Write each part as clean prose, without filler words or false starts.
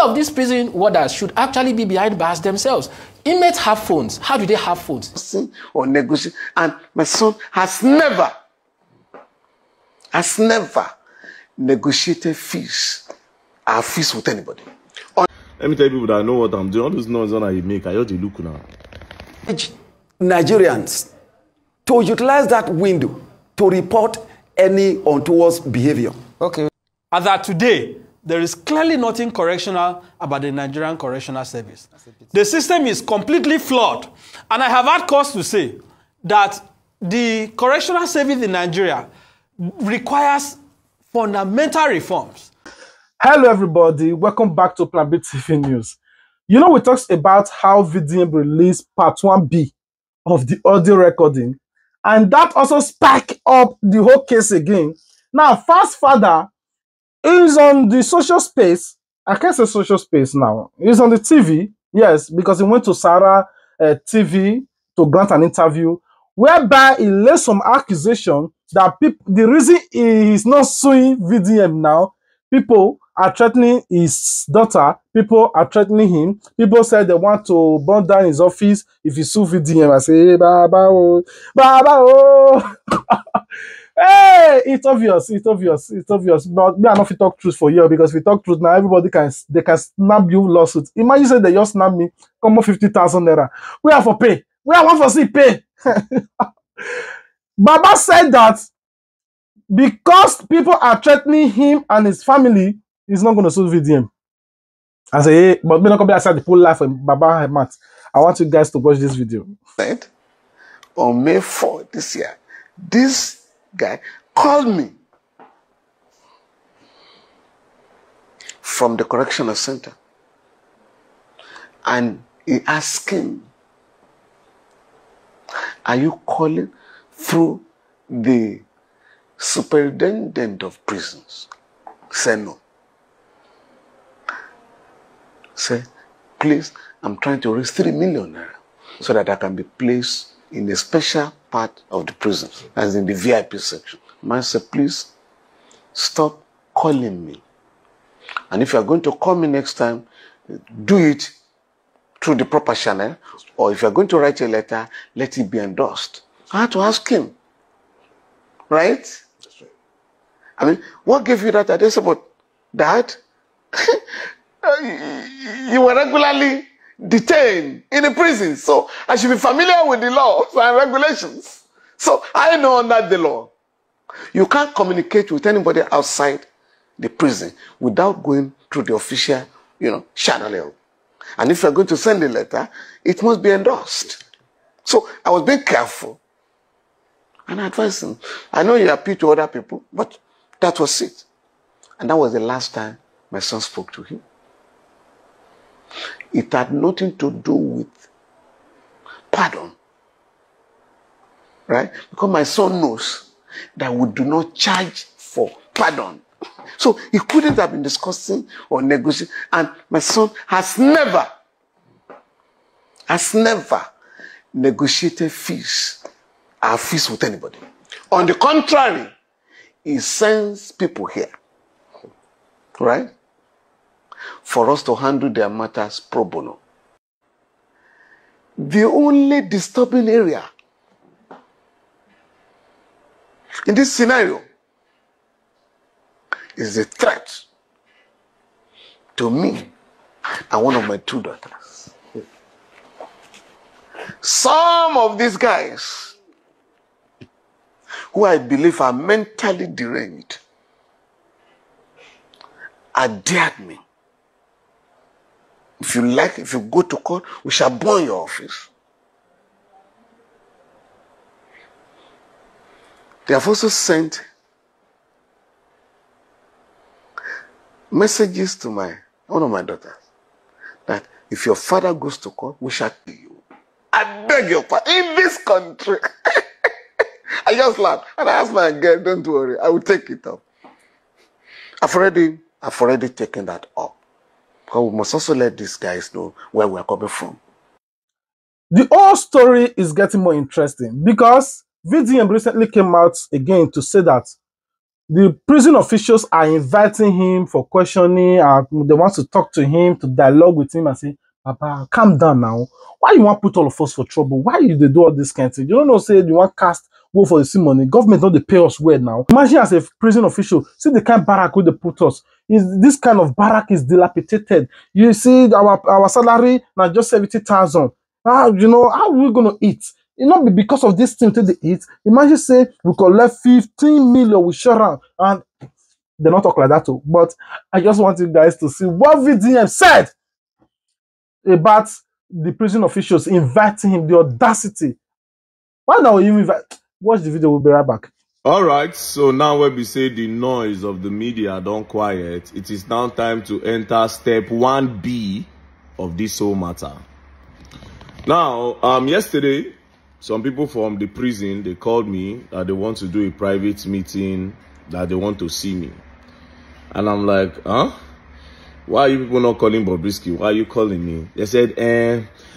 of these prison warders should actually be behind bars themselves. Inmates have phones. How do they have phones? Or negotiate. And my son has never negotiated fees. Our fees with anybody. Let me tell you people that know what I'm doing. All those noise that I make, I just look now. Nigerians to utilize that window to report any untoward behavior. Okay. As of today, there is clearly nothing correctional about the Nigerian Correctional Service. The system is completely flawed. And I have had cause to say that the Correctional Service in Nigeria requires fundamental reforms. Hello everybody, welcome back to Plan B TV News. You know, we talked about how VDM released part 1B of the audio recording, and that also spiked up the whole case again. Now, Fast Father is on the social space. I can't say social space now. He's on the TV, yes, because he went to Sarah TV to grant an interview, whereby he laid some accusation that the reason he is not suing VDM now, people are threatening his daughter. People are threatening him. People said they want to burn down his office if he sue VDM. I say, hey, Baba, oh, Baba, oh. Hey, it's obvious. But me, I not fit talk truth for you, because if we talk truth now, everybody can snap you lawsuits. Imagine say they just snap me, come on 50,000 naira. We have for pay. We have one for see pay. Baba said that because people are threatening him and his family, he's not going to sue VDM. I say, hey, but me not come outside the pool life for Baba Mat. I want you guys to watch this video. Right? On May 4th this year, this guy called me from the correctional center, and he asked him, are you calling through the superintendent of prisons? Say no. Say, please, I'm trying to raise 3 million naira so that I can be placed in a special part of the prison, as in the VIP section. Man said, please stop calling me. And if you are going to call me next time, do it through the proper channel, or if you are going to write a letter, let it be endorsed. I had to ask him, right? That's right. I mean, what gave you that idea about that? You were regularly detained in a prison, so I should be familiar with the laws and regulations. So I know under the law, you can't communicate with anybody outside the prison without going through the official, channel. And if you're going to send a letter, it must be endorsed. So I was being careful, and I advised him. I know you appeal to other people, but that was it. And that was the last time my son spoke to him. It had nothing to do with pardon. Right? Because my son knows that we do not charge for pardon. So he couldn't have been discussing or negotiating. And my son has never negotiated our fees with anybody. On the contrary, he sends people here, right, for us to handle their matters pro bono. The only disturbing area in this scenario is the threat to me and one of my 2 daughters. Some of these guys, who I believe are mentally deranged, dared me. If you go to court, we shall burn your office. They have also sent messages to one of my daughters that if your father goes to court, we shall kill you. I beg your pardon, in this country. I just laughed and I asked my girl, don't worry, I will take it up. I've already taken that up. But we must also let these guys know where we're coming from. The whole story is getting more interesting because VDM recently came out again to say that The prison officials are inviting him for questioning, and they want to talk to him, to dialogue with him and say, Papa, calm down now. Why you want to put all of us for trouble? Why you they do all this kind of thing? You don't know, say you want cast go for the sea money. Government don't they pay us well now. Imagine as a prison official, see the kind of barrack where they put us. This kind of barrack is dilapidated. You see our salary now just 70,000. You know, how are we gonna eat? It not be because of this thing to the eat. Imagine say we collect 15 million with Sharon, and they not talk like that too. But I just want you guys to see what VDM said about the prison officials inviting him, the audacity. Why now you invite? Watch the video, we'll be right back. All right, so now when we say the noise of the media don't quiet, it is now time to enter step 1B of this whole matter. Now, yesterday, some people from the prison, they called me that they want to do a private meeting, that they want to see me. And I'm like, huh? Why are you people not calling Bobrisky? Why are you calling me? They said,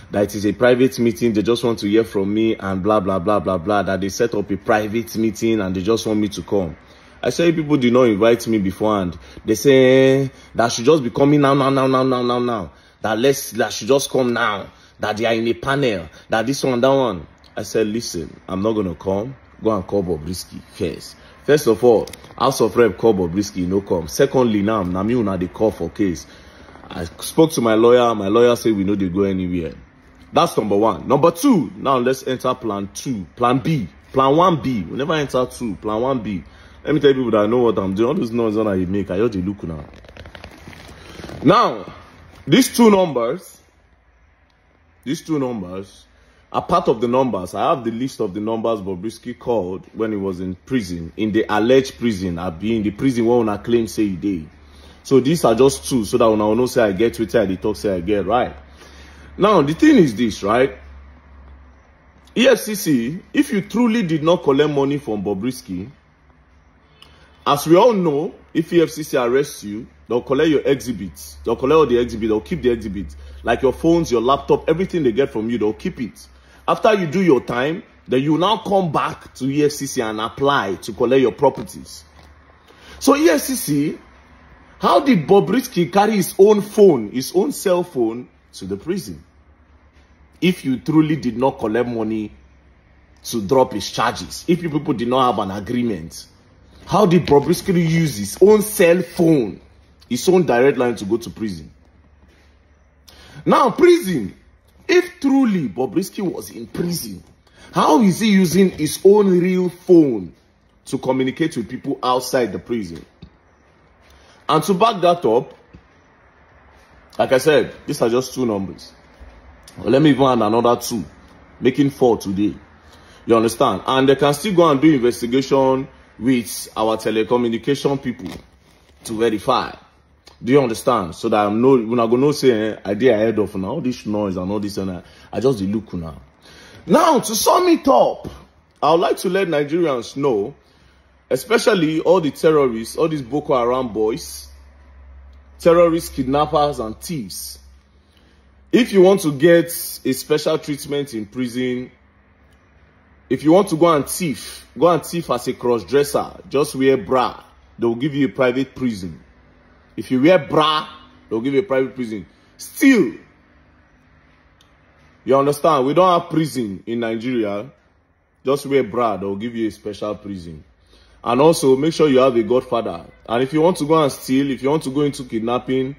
that it is a private meeting. They just want to hear from me and blah, blah, blah, blah, blah. That they set up a private meeting and they just want me to come. I said, people did not invite me beforehand. They say that should just be coming now. That should just come now. That they are in a panel. That this one, that one. I said, listen, I'm not going to come. Go and call Bobrisky first. First of all, House of Rep call Bobrisky, no come. Secondly, now, me una they call for case. I spoke to my lawyer. My lawyer said we know they go anywhere. That's number one. Number two, now let's enter plan 2. Plan B. Plan 1B. We never enter 2. Plan 1B. Let me tell you people that I know what I'm doing. All those noise that I make, I just look now. Now, these two numbers are part of the numbers. I have the list of the numbers Bobrisky called when he was in prison, in the alleged prison, in the prison where una claim say he did. So these are just two, so that una know say I get with the talk say I get right. Now the thing is this, right? EFCC, if you truly did not collect money from Bobrisky, as we all know, if EFCC arrests you, they'll collect your exhibits. They'll collect all the exhibits. They'll keep the exhibits. Like your phones, your laptop, everything they get from you, they'll keep it. After you do your time, then you now come back to EFCC and apply to collect your properties. So EFCC, how did Bobrisky carry his own phone, his own cell phone, to the prison? If you truly did not collect money to drop his charges, if you people did not have an agreement, how did Bobrisky use his own cell phone, his own direct line to go to prison? Now, prison, if truly Bobrisky was in prison, how is he using his own real phone to communicate with people outside the prison? And to back that up, like I said, these are just two numbers. Well, let me even add another 2, making 4 today. You understand? And they can still go and do investigation with our telecommunication people to verify. Do you understand? So that I'm not going to say I did ahead of now all this noise and all this, and I just look now. Now, to sum it up, I would like to let Nigerians know, especially all the terrorists, all these Boko Haram boys, terrorists, kidnappers, and thieves. If you want to get a special treatment in prison, if you want to go and thief as a cross-dresser, just wear bra. They will give you a private prison. If you wear bra, they'll give you a private prison. Still, you understand, we don't have prison in Nigeria. Just wear bra, they'll give you a special prison. And also, make sure you have a godfather. And if you want to go and steal, if you want to go into kidnapping,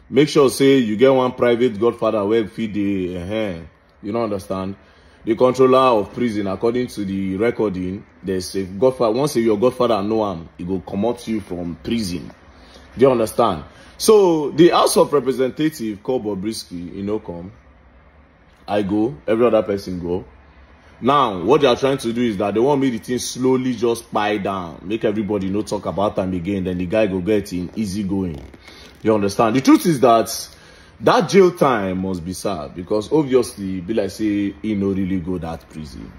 make sure, say, you get one private godfather where feed the, you don't understand? The controller of prison, according to the recording, there's a godfather. Once your godfather know him, he will come out to you from prison. Do you understand? So, the House of Representatives called Bobrisky, come. I go, every other person go. Now, what they are trying to do is that they want me the thing slowly just pie down. Make everybody not talk about them again. Then the guy go get in easy going. You understand? The truth is that jail time must be served, because obviously, be like say, he no really go that prison.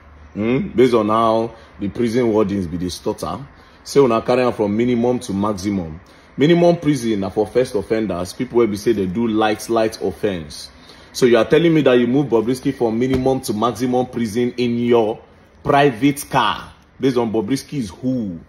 Based on how the prison wardens be the stutter, say when I carry on from minimum to maximum. Minimum prison are for first offenders, people will be say they do light offense. So you are telling me that you move Bobrisky from minimum to maximum prison in your private car, based on Bobrisky's who?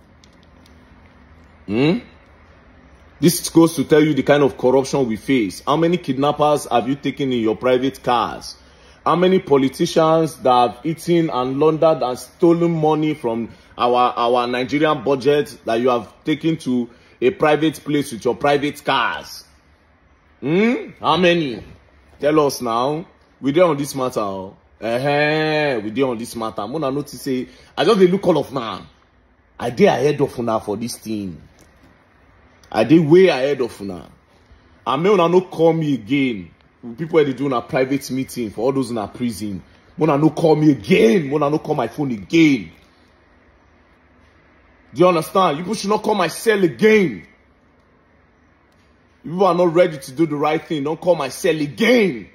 This goes to tell you the kind of corruption we face. How many kidnappers have you taken in your private cars? How many politicians that have eaten and laundered and stolen money from our Nigerian budget that you have taken to a private place with your private cars? How many? Tell us now. We there on this matter. We there on this matter. Mona notice say, I just look all of now. I dey ahead of una for this thing. I dey way ahead of una. And may una no call me again. People where they do a private meeting for all those in a prison. Mona no call me again. Mona no call my phone again. Do you understand? You people should not call my cell again. If people are not ready to do the right thing, don't call my cell again.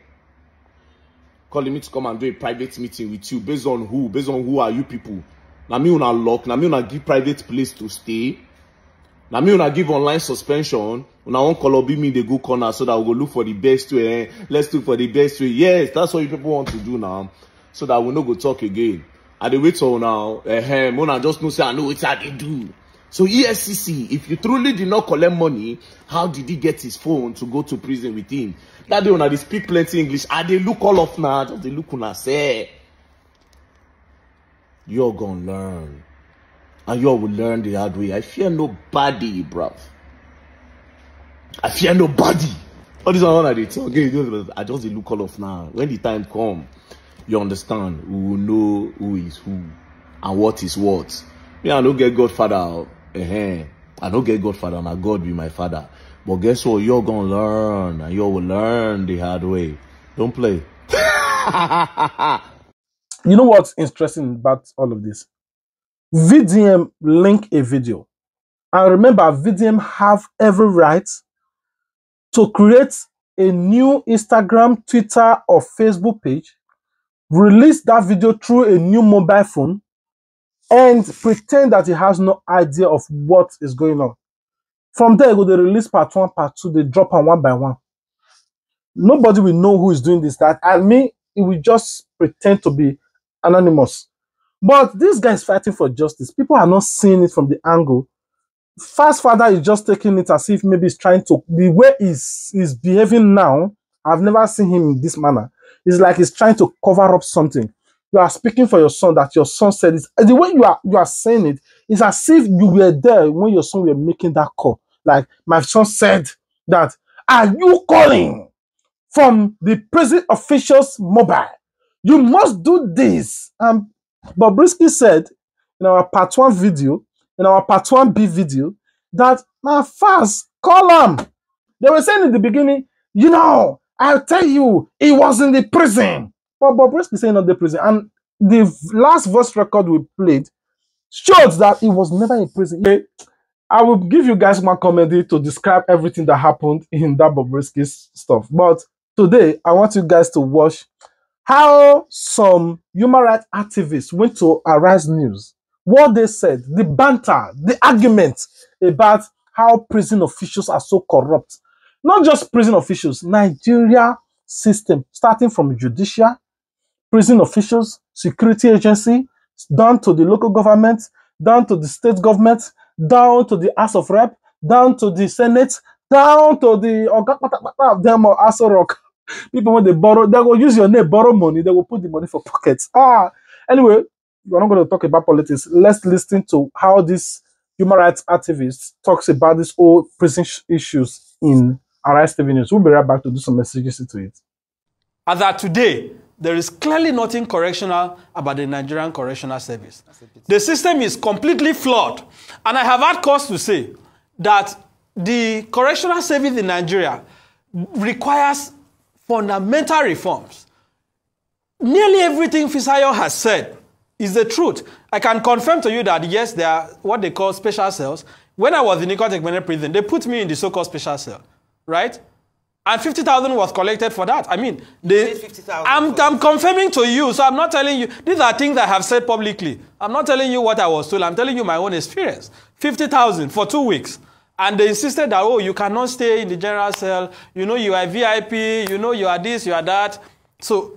Calling me to come and do a private meeting with you. Based on who? Based on who are you people? Now me una lock. Now me una give private place to stay. Now me una give online suspension. Una won't call up me they go corner so that we go look for the best way. Let's look for the best way. Yes, that's what you people want to do now. So that we no go talk again. And the wait till now. Mona just know say I know what they do. So ESCC, if you truly did not collect money, how did he get his phone to go to prison with him? That day when they speak plenty English, and they look all of now, just they look when I say, you're gonna learn. And you all will learn the hard way. I fear nobody, bruv. I fear nobody. All this one I did talk, I just look all of now. When the time come, you understand, we will know who is who and what is what. Me, I don't get Godfather. I don't get Godfather, and God be my father. But guess what? You're gonna learn, and you will learn the hard way. Don't play. You know what's interesting about all of this? VDM link a video. And remember, VDM have every right to create a new Instagram, Twitter, or Facebook page, release that video through a new mobile phone, and pretend that he has no idea of what is going on. From there, they release part 1, part 2, they drop them one by one. Nobody will know who is doing this, that. I mean, it will just pretend to be anonymous. But this guy is fighting for justice. People are not seeing it from the angle. Fast Father is just taking it as if maybe he's trying to, the way he's behaving now, I've never seen him in this manner. It's like he's trying to cover up something. You are speaking for your son, that your son said it. The way you are saying it is as if you were there when your son were making that call. Like, my son said that, are you calling from the prison officials' mobile? You must do this. Bobrisky said in our part 1 video, in our part 1B video, that now fast, call him. They were saying in the beginning, you know, I'll tell you, he was in the prison. But Bobrisky saying not the prison. And the last voice record we played shows that he was never in prison. I will give you guys one comedy to describe everything that happened in that Bobrisky stuff. But today, I want you guys to watch how some human rights activists went to Arise News. What they said, the banter, the argument about how prison officials are so corrupt. Not just prison officials, Nigeria system, starting from judicial, prison officials, security agency, down to the local government, down to the state government, down to the House of Rep, down to the Senate, down to the them or Aso Rock. People, when they borrow, they will use your name, borrow money, they will put the money for pockets. Anyway, we're not going to talk about politics. Let's listen to how this human rights activist talks about this whole prison issues in Arise TV News. We'll be right back to do some messages into it. As at today, there is clearly nothing correctional about the Nigerian Correctional Service. The system is completely flawed. And I have had cause to say that the Correctional Service in Nigeria requires fundamental reforms. Nearly everything Fisayo has said is the truth. I can confirm to you that, yes, there are what they call special cells. When I was in Ikotekmene prison, they put me in the so-called special cell, right? And 50,000 was collected for that. I mean, I'm confirming to you, so I'm not telling you. These are things I have said publicly. I'm not telling you what I was told. I'm telling you my own experience. 50,000 for 2 weeks. And they insisted that, oh, you cannot stay in the general cell. You know, you are VIP. You know, you are this, you are that. So,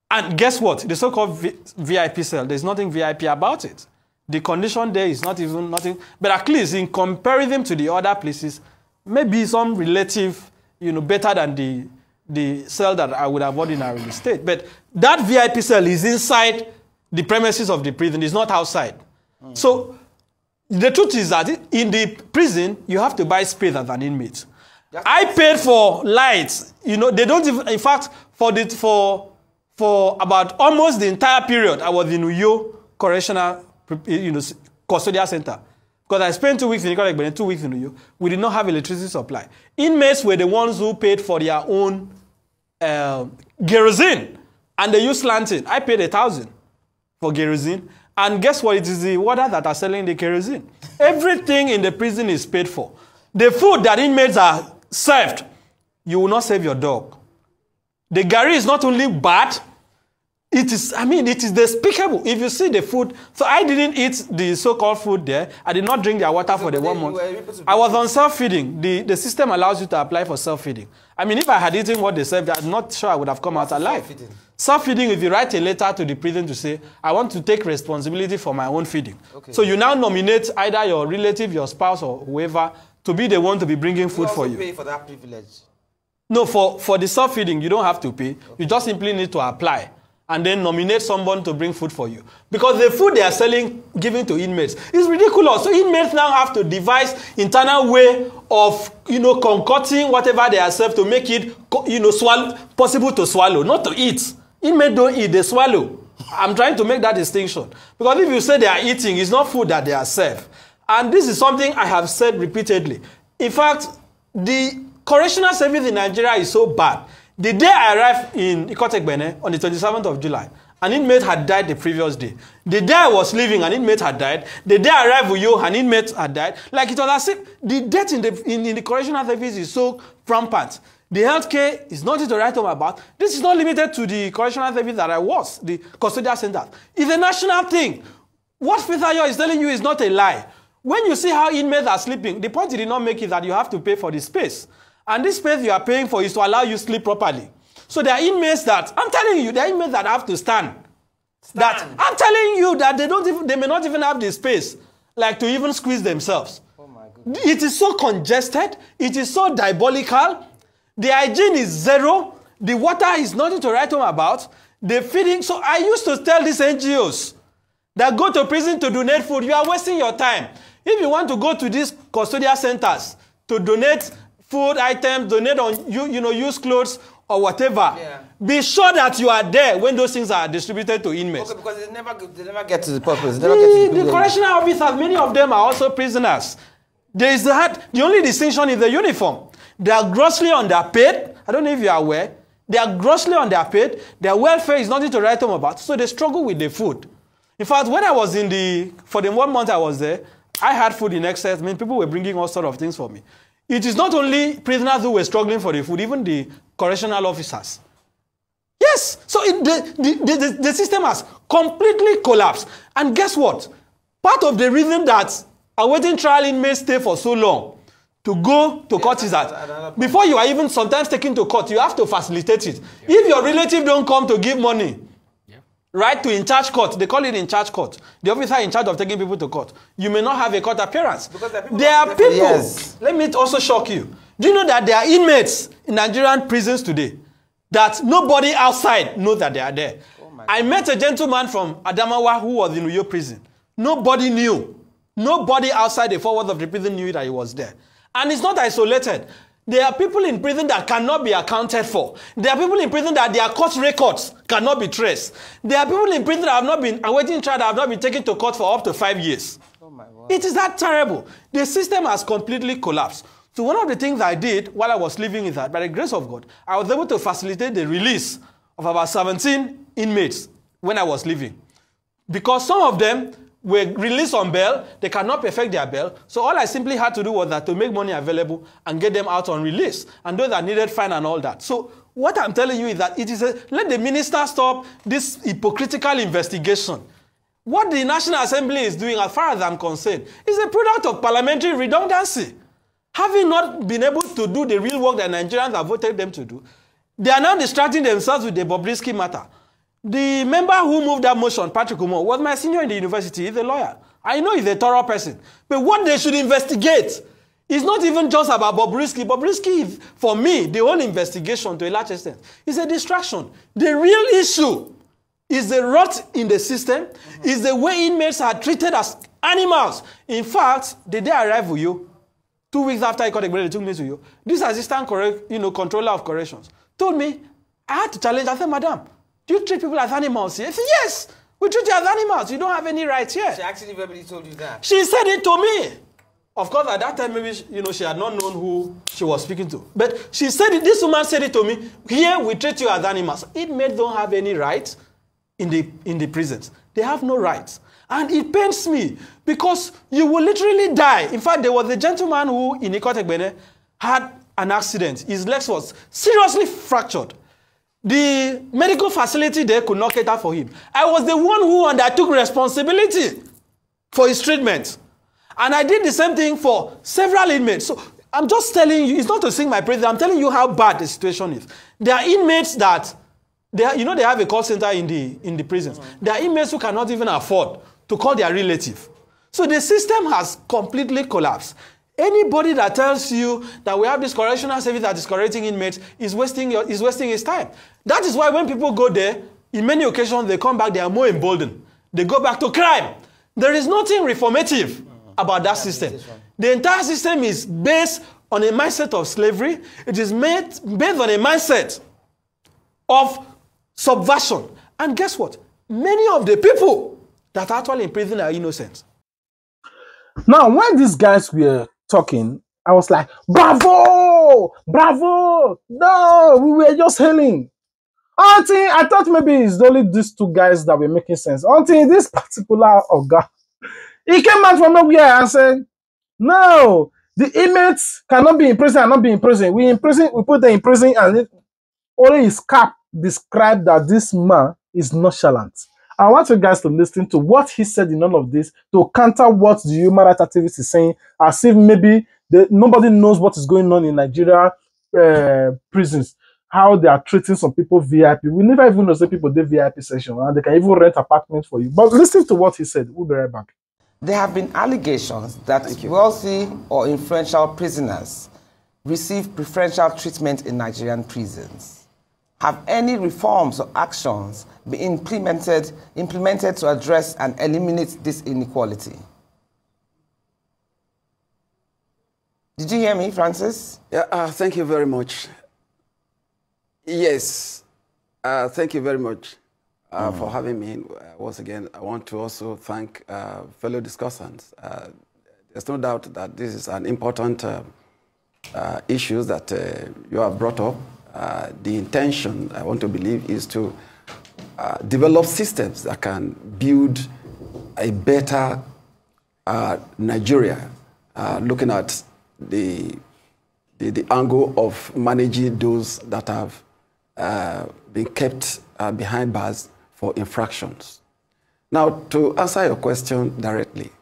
and guess what? The so-called VIP cell, there's nothing VIP about it. The condition there is not even nothing. But at least in comparison to the other places, maybe some relative, better than the cell that I would have ordinarily stayed. But that VIP cell is inside the premises of the prison. It's not outside. So the truth is that in the prison, you have to buy space as an inmate. I paid for lights. They don't even, in fact, for about almost the entire period, I was in Uyo Correctional Custodial Center. Because I spent 2 weeks in Ikot Egbene, 2 weeks in Uyo. We did not have electricity supply. Inmates were the ones who paid for their own kerosene. And they used lantern. I paid 1,000 for kerosene. And guess what? It is the water that are selling the kerosene. Everything in the prison is paid for. The food that inmates are served, you will not serve your dog. The gari is not only bad, it is despicable. If you see the food, so I didn't eat the so-called food there. I did not drink their water for the 1 month. I was on self-feeding. The system allows you to apply for self-feeding. I mean, if I had eaten what they served, I'm not sure I would have come out alive. Self-feeding, if you write a letter to the prison to say, I want to take responsibility for my own feeding. Okay. So you now nominate either your relative, your spouse, or whoever to be the one to be bringing food for you. You pay for that privilege? No, for the self-feeding, you don't have to pay. You just simply need to apply and then nominate someone to bring food for you. Because the food they are selling, giving to inmates, is ridiculous. So inmates now have to devise internal way of, concocting whatever they are served to make it, possible to swallow, not to eat. Inmates don't eat, they swallow. I'm trying to make that distinction. Because if you say they are eating, it's not food that they are served. And this is something I have said repeatedly. In fact, the correctional service in Nigeria is so bad. The day I arrived in Ikot Egbene on the 27th of July, an inmate had died the previous day. The day I was leaving, an inmate had died. The day I arrived with you, an inmate had died. Like it was as if the death in the correctional service is so rampant. The healthcare is nothing to write home about. This is not limited to the correctional service that I was, the custodial center. It's a national thing. What Fithayo is telling you is not a lie. When you see how inmates are sleeping, the point he did not make is that you have to pay for the space. And this space you are paying for is to allow you to sleep properly. So there are inmates that, I'm telling you, there are inmates that have to stand. That I'm telling you that they may not even have the space, like to even squeeze themselves. Oh my goodness. It is so congested. It is so diabolical. The hygiene is zero. The water is nothing to write home about. The feeding. So I used to tell these NGOs that go to prison to donate food. You are wasting your time. If you want to go to these custodial centers to donate food items, donate on used clothes or whatever, be sure that you are there when those things are distributed to inmates. Okay, because they never get to the purpose. The correctional officers, many of them are also prisoners. The only distinction is the uniform. They are grossly underpaid. I don't know if you are aware. They are grossly underpaid. Their welfare is nothing to write home about. So they struggle with the food. In fact, when I was for the 1 month I was there, I had food in excess. I mean, people were bringing all sorts of things for me. It is not only prisoners who were struggling for the food, even the correctional officers. Yes. So the system has completely collapsed. And guess what? Part of the reason that awaiting trial inmates stay for so long to go to court is that before you are even sometimes taken to court, you have to facilitate it. Yeah. If your relative don't come to give money, right, to in-charge court, they call it in-charge court, the officer in charge of taking people to court, you may not have a court appearance. Because there are people, let me also shock you. Do you know that there are inmates in Nigerian prisons today that nobody outside knows that they are there? Oh I met a gentleman from Adamawa who was in Uyo prison. Nobody knew. Nobody outside the four walls of the prison knew that he was there. And it's not isolated. There are people in prison that cannot be accounted for. There are people in prison that their court records cannot be traced. There are people in prison that have not been awaiting trial, that have not been taken to court for up to 5 years. Oh my God. It is that terrible. The system has completely collapsed. So one of the things I did while I was living is that, by the grace of God, I was able to facilitate the release of about 17 inmates when I was leaving. Because some of them were released on bail, they cannot perfect their bail. So all I simply had to do was that to make money available and get them out on release. And those that needed fine and all that. So what I'm telling you is that let the minister stop this hypocritical investigation. What the National Assembly is doing, as far as I'm concerned, is a product of parliamentary redundancy. Having not been able to do the real work that Nigerians have voted them to do, they are now distracting themselves with the Bobrisky matter. The member who moved that motion, Patrick Umo, was my senior in the university. He's a lawyer. I know he's a thorough person. But what they should investigate is not even just about Bobrisky. Bobrisky is, for me, the whole investigation to a large extent is a distraction. The real issue is the rot in the system, is the way inmates are treated as animals. In fact, the day I arrived with you, 2 weeks after I got a grade, they took me to you. This assistant controller of corrections told me, I had to challenge. I said, Madam, do you treat people as animals here? I said, yes, we treat you as animals. You don't have any rights here. She actually verbally told you that? She said it to me. Of course, at that time, maybe, she had not known who she was speaking to. But she said it, this woman said it to me, here we treat you as animals. Inmates don't have any rights in the prisons. They have no rights. And it pains me because you will literally die. In fact, there was a gentleman who, in Ikotegbene, had an accident. His legs was seriously fractured. The medical facility there could not cater for him. I was the one who undertook responsibility for his treatment. And I did the same thing for several inmates. So I'm just telling you, it's not to sing my praise, I'm telling you how bad the situation is. There are inmates that, they have a call center in the prisons. There are inmates who cannot even afford to call their relative. So the system has completely collapsed. Anybody that tells you that we have this correctional service that is correcting inmates is wasting his time. That is why when people go there, in many occasions they come back, they are more emboldened. They go back to crime. There is nothing reformative about that system. The entire system is based on a mindset of slavery. It is based on a mindset of subversion. And guess what? Many of the people that are actually in prison are innocent. Now, when these guys were talking, I was like, bravo! Bravo! No, we were just hailing. Until I thought maybe it's only these two guys that were making sense. Until this particular Oga, he came out from nowhere and said, no, the inmates cannot be in prison and not be in prison. We put them in prison, and only his cap described that this man is nonchalant. I want you guys to listen to what he said in all of this to counter what the human rights activist is saying, as if maybe nobody knows what is going on in Nigeria prisons, how they are treating some people VIP. We never even know some people do VIP session, and they can even rent apartments for you. But listen to what he said. We'll be right back. There have been allegations that wealthy or influential prisoners receive preferential treatment in Nigerian prisons. Have any reforms or actions been implemented to address and eliminate this inequality? Did you hear me, Francis? Yeah, thank you very much. Yes, thank you very much for having me. Once again, I want to also thank fellow discussants. There's no doubt that this is an important issue that you have brought up. The intention, I want to believe, is to develop systems that can build a better Nigeria, looking at the angle of managing those that have been kept behind bars for infractions. Now, to answer your question directly,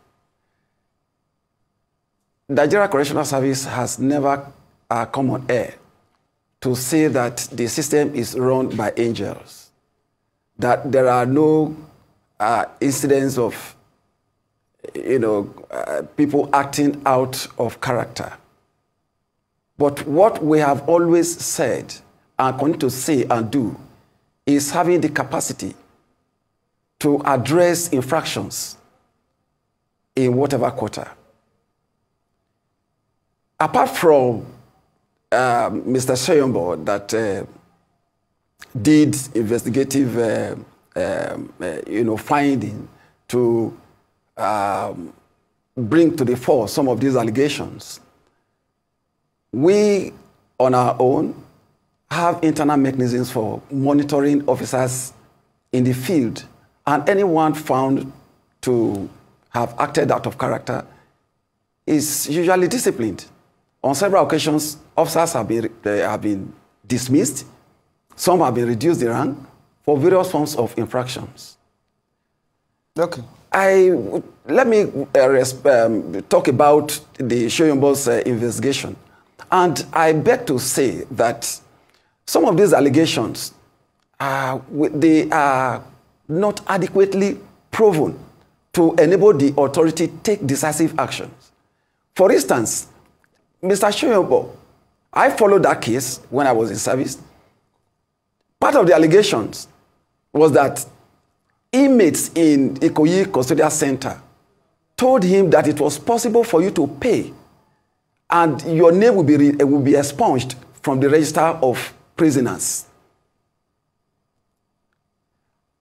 Nigeria Correctional Service has never come on air to say that the system is run by angels, that there are no incidents of, people acting out of character. But what we have always said and continue to say and do is having the capacity to address infractions in whatever quarter. Apart from Mr. Sheyombo that did investigative, finding to bring to the fore some of these allegations, we, on our own, have internal mechanisms for monitoring officers in the field, and anyone found to have acted out of character is usually disciplined. On several occasions, officers have been dismissed. Some have been reduced in rank for various forms of infractions. Okay. Let me talk about the Shoyombo's investigation. And I beg to say that some of these allegations, they are not adequately proven to enable the authority take decisive actions. For instance, Mr. Shoyobo, I followed that case when I was in service. Part of the allegations was that inmates in Ikoyi Custodial Center told him that it was possible for you to pay and your name will be expunged from the register of prisoners.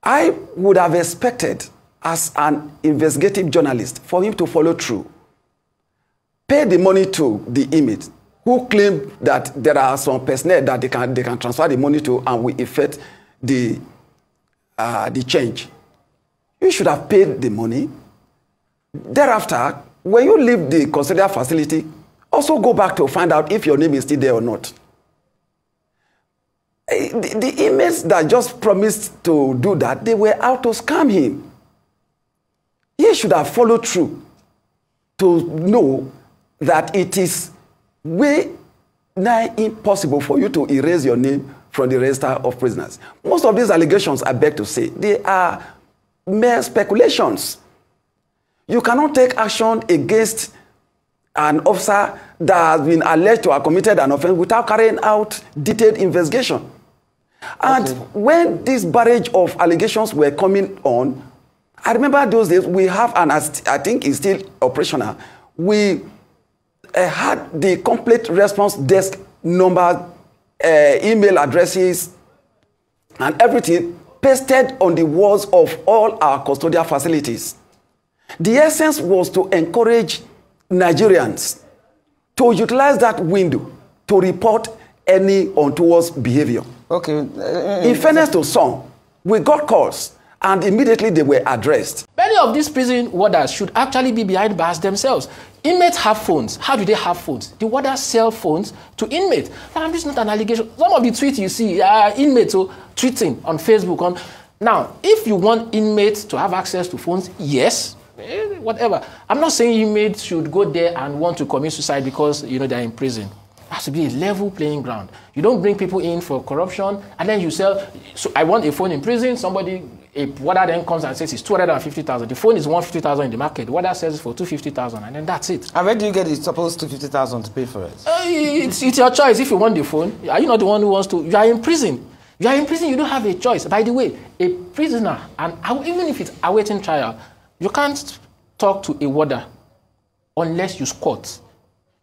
I would have expected, as an investigative journalist, for him to follow through, pay the money to the inmate who claimed that there are some personnel that they can transfer the money to and will effect the change. You should have paid the money. Thereafter, when you leave the custodial facility, also go back to find out if your name is still there or not. The inmates that just promised to do that, they were out to scam him. He should have followed through to know that it is way nigh impossible for you to erase your name from the register of prisoners. Most of these allegations, I beg to say, they are mere speculations. You cannot take action against an officer that has been alleged to have committed an offense without carrying out detailed investigation. And when this barrage of allegations were coming on, I remember those days we have, and I think it's still operational, we had the complete response desk number, email addresses, and everything pasted on the walls of all our custodial facilities. The essence was to encourage Nigerians to utilize that window to report any untoward behavior. Okay. In fairness to some, we got calls and immediately they were addressed. Many of these prison warders should actually be behind bars themselves. Inmates have phones. How do they have phones? The warders sell phones to inmates. And this is not an allegation. Some of the tweets you see are inmates tweeting on Facebook. Now, if you want inmates to have access to phones, yes, whatever. I'm not saying inmates should go there and want to commit suicide because, they're in prison. It has to be a level playing ground. You don't bring people in for corruption and then you sell. So I want a phone in prison. A warder then comes and says it's 250,000. The phone is 150,000 in the market. The warder sells it for 250,000 and then that's it. And where do you get the supposed 250,000 to pay for it? It's your choice if you want the phone. Are you not the one who wants to? You are in prison. You are in prison, you don't have a choice. By the way, a prisoner, and even if it's awaiting trial, you can't talk to a warder unless you squat.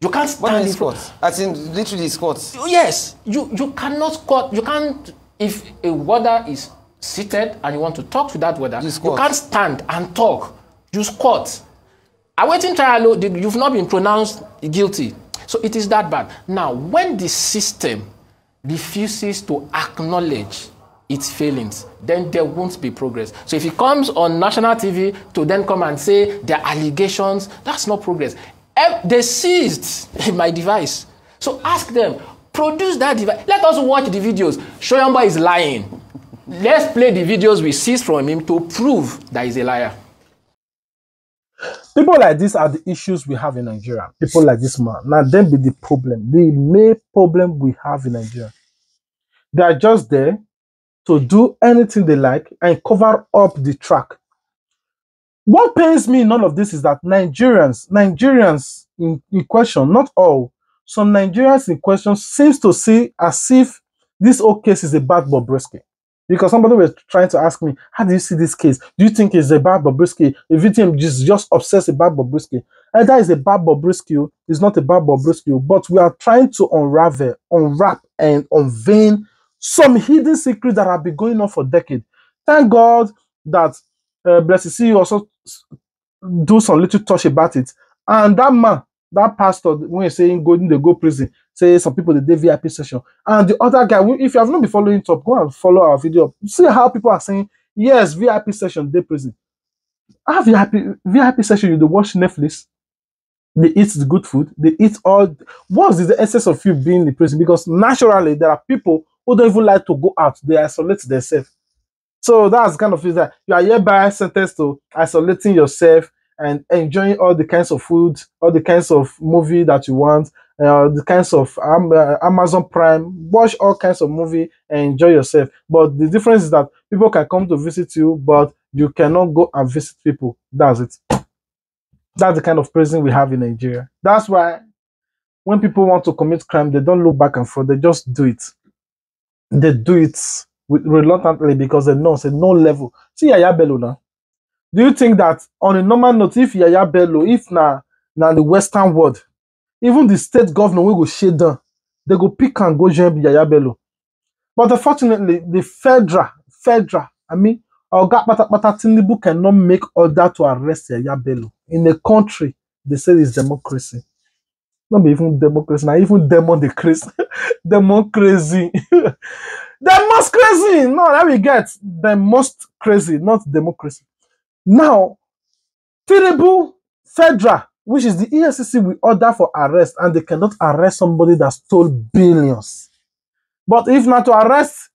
You can't stand. What is squat? As in literally squat? Yes. You cannot squat. You can't. If a warder is seated and you want to talk to that warder, you can't stand and talk. You squat. Awaiting trial, you've not been pronounced guilty. So it is that bad. Now, when the system refuses to acknowledge its failings, then there won't be progress. So if it comes on national TV to then come and say there are allegations, that's not progress. They seized my device. So ask them, produce that device. Let us watch the videos. Shoyamba is lying. Let's play the videos we seized from him to prove that he's a liar. People like this are the issues we have in Nigeria. People like this man. Now, them be the problem. The main problem we have in Nigeria. They are just there to do anything they like and cover up the track. What pains me in all of this is that Nigerians in question, not all, some Nigerians in question seems to see as if this whole case is about Bobrisky. Because somebody was trying to ask me, how do you see this case? Do you think it's about Bobrisky? If you think just obsessed about Bobrisky, either it's about Bobrisky, it's not about Bobrisky, but we are trying to unwrap, and unveil some hidden secrets that have been going on for decades. Thank God that Blessed see also do some little touch about it. And that man, that pastor, when he's saying they go prison, say some people they did VIP session. And the other guy, if you have not been following it up, go and follow our video. See how people are saying, yes, VIP session, they prison. Our VIP session, you watch Netflix, they eat the good food, they eat all. What is the essence of you being in prison? Because naturally, there are people who don't even like to go out, they isolate themselves. So that's kind of that you are hereby sentenced to isolating yourself and enjoying all the kinds of food, all the kinds of movie that you want, the kinds of Amazon Prime, watch all kinds of movie and enjoy yourself. But the difference is that people can come to visit you, but You cannot go and visit people. That's it. That's the kind of prison we have in Nigeria. That's why when people want to commit crime, they don't look back and forth. They just do it. They do it reluctantly because they know it's a no level. See Yaya Bello now. Do you think that on a normal note, if Yaya Bello, if now the Western world, even the state governor will go shade down, they go pick and go join Yaya Bello. But unfortunately, the federal, I mean, Oga Patapata Tinubu cannot make order to arrest Yaya Bello. In a country, they say it's democracy. Not even democracy, not even demon the crazy. Demon crazy. The most crazy. No, that we get. The most crazy, not democracy. Now, Tinubu federal, which is the EFCC, will order for arrest, and they cannot arrest somebody that stole billions. But if not to arrest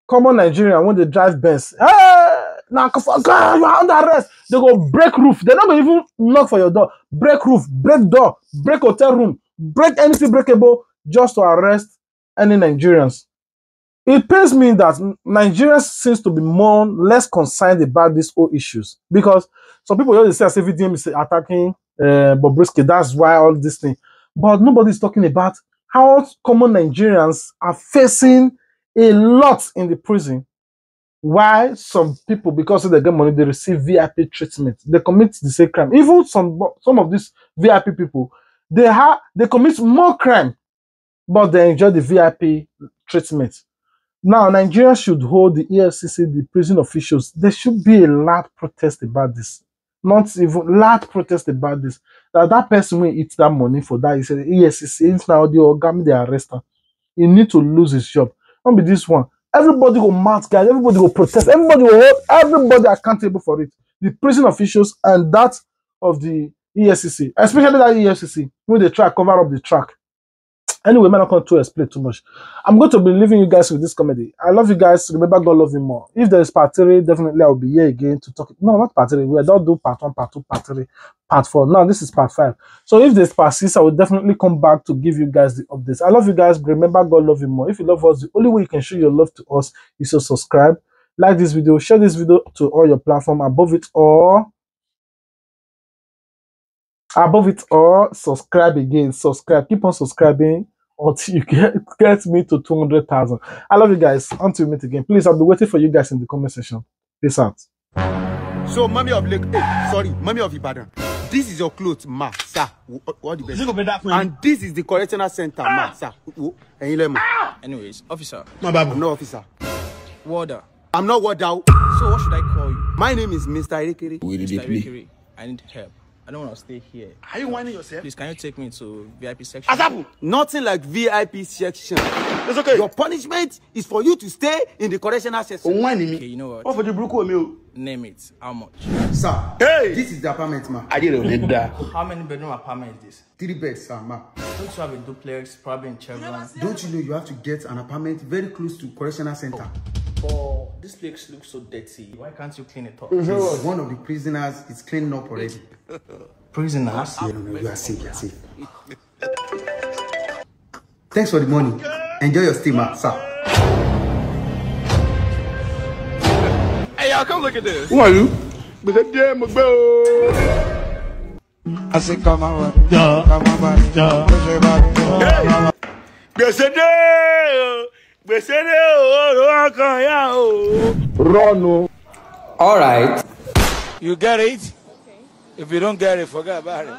common Nigerian when they drive Benz, hey, now you are under arrest. They go break roof. They're not going to even knock for your door. Break roof, break door, break hotel room, break anything breakable just to arrest any Nigerians. It pains me that Nigerians seems to be less concerned about these whole issues, because some people always say as if VDM is attacking Bobrisky. That's why all this thing. But nobody's talking about how common Nigerians are facing a lot in the prison. Why some people, because they get money, they receive VIP treatment. They commit the same crime. Even some of these VIP people, they commit more crime, but they enjoy the VIP treatment. Now, Nigeria should hold the EFCC, the prison officials. There should be a loud protest about this. Not even loud protest about this. That person will eat that money for that. He said, EFCC, it's now the organ, they arrest him. He need to lose his job. Don't be this one. Everybody go mad, guys. Everybody go protest. Everybody will hold everybody accountable for it. The prison officials and that of the EFCC. Especially that EFCC, when they try to cover up the track. Anyway, I'm not going to explain too much. I'm going to be leaving you guys with this comedy. I love you guys. Remember, God love you more. If there is part 3, definitely I will be here again to talk. No, not part 3. We don't do part 1, part 2, part 3, part 4. Now, this is part 5. So if there's part 6, I will definitely come back to give you guys the updates. I love you guys. Remember, God love you more. If you love us, the only way you can show your love to us is to subscribe, like this video, share this video to all your platforms. Above it all, subscribe again. Subscribe. Keep on subscribing until you get me to 200,000. I love you guys. Until we meet again. Please, I'll be waiting for you guys in the comment section. Peace out. So, mommy of mommy of Ibadan. This is your clothes, ma, sir. What the best? And this is the correctional center, ma, sir. Anyways, officer. I'm no officer. Warder. I'm not warder. So what should I call you? My name is Mr. Erekere. Mr. Erekere. I need help. I don't want to stay here. Are you whining yourself? Please, can you take me to VIP section? Azabu! Nothing like VIP section. It's okay. Your punishment is for you to stay in the correctional section. Okay, you know what? What for the brook? Name it. How much? Sir, hey! This is the apartment, ma. I didn't need that. How many bedroom apartment is this? 3 beds, sir, ma. Don't you have a duplex, probably in Chevron? Don't you know you have to get an apartment very close to correctional center? Oh, this place looks so dirty. Why can't you clean it up? One of the prisoners is cleaning up already. Prisoners? Yeah, no, you are safe, you are safe. Thanks for the money. Enjoy your stay, ma, sir. Hey, y'all, come look at this. Who are you? I say, come on, come on, Run. all right. You get it? Okay. If you don't get it, forget about it.